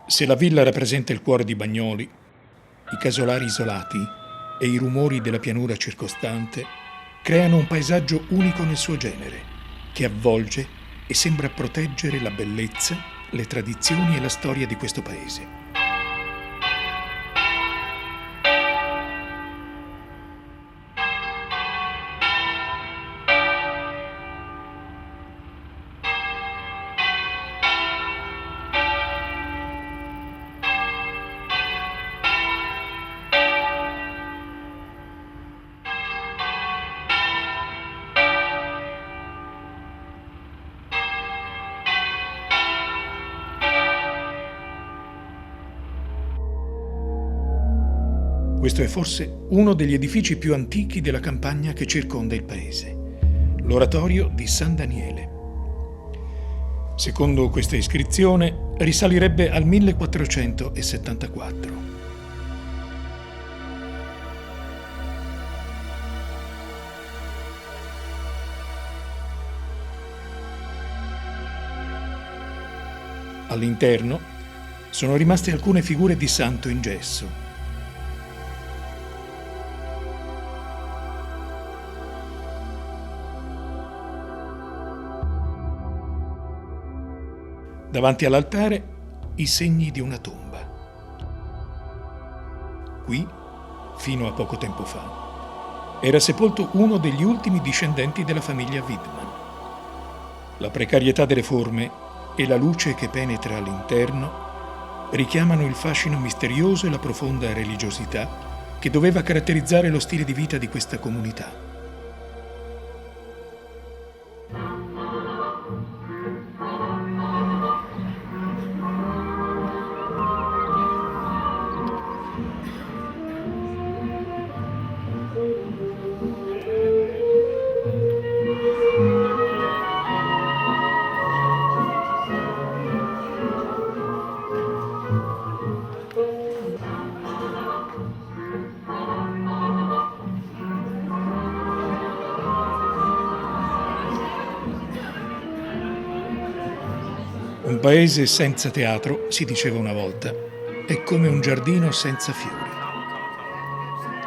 Se la villa rappresenta il cuore di Bagnoli, i casolari isolati e i rumori della pianura circostante creano un paesaggio unico nel suo genere, che avvolge e sembra proteggere la bellezza, le tradizioni e la storia di questo paese. Questo è forse uno degli edifici più antichi della campagna che circonda il paese, l'oratorio di San Daniele. Secondo questa iscrizione, risalirebbe al 1474. All'interno sono rimaste alcune figure di santo in gesso. Davanti all'altare i segni di una tomba. Qui, fino a poco tempo fa, era sepolto uno degli ultimi discendenti della famiglia Widmann. La precarietà delle forme e la luce che penetra all'interno richiamano il fascino misterioso e la profonda religiosità che doveva caratterizzare lo stile di vita di questa comunità. Un paese senza teatro, si diceva una volta, è come un giardino senza fiori.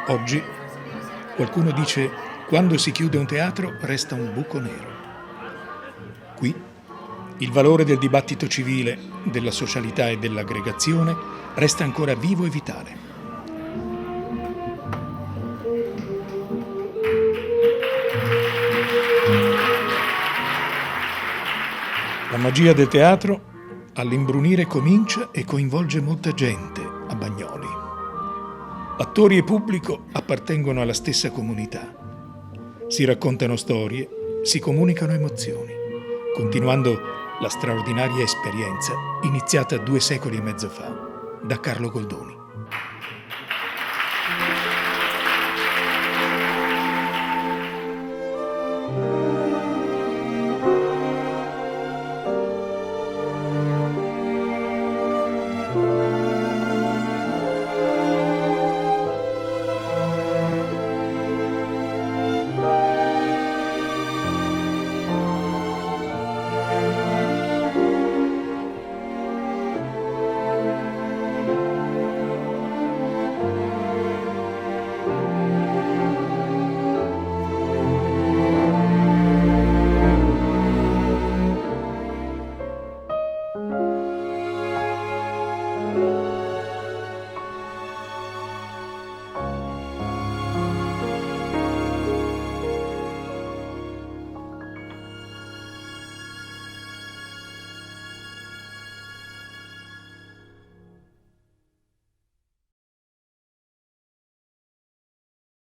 Oggi qualcuno dice: quando si chiude un teatro resta un buco nero. Qui il valore del dibattito civile, della socialità e dell'aggregazione resta ancora vivo e vitale. La magia del teatro all'imbrunire comincia e coinvolge molta gente a Bagnoli. Attori e pubblico appartengono alla stessa comunità. Si raccontano storie, si comunicano emozioni, continuando la straordinaria esperienza iniziata 2 secoli e mezzo fa da Carlo Goldoni.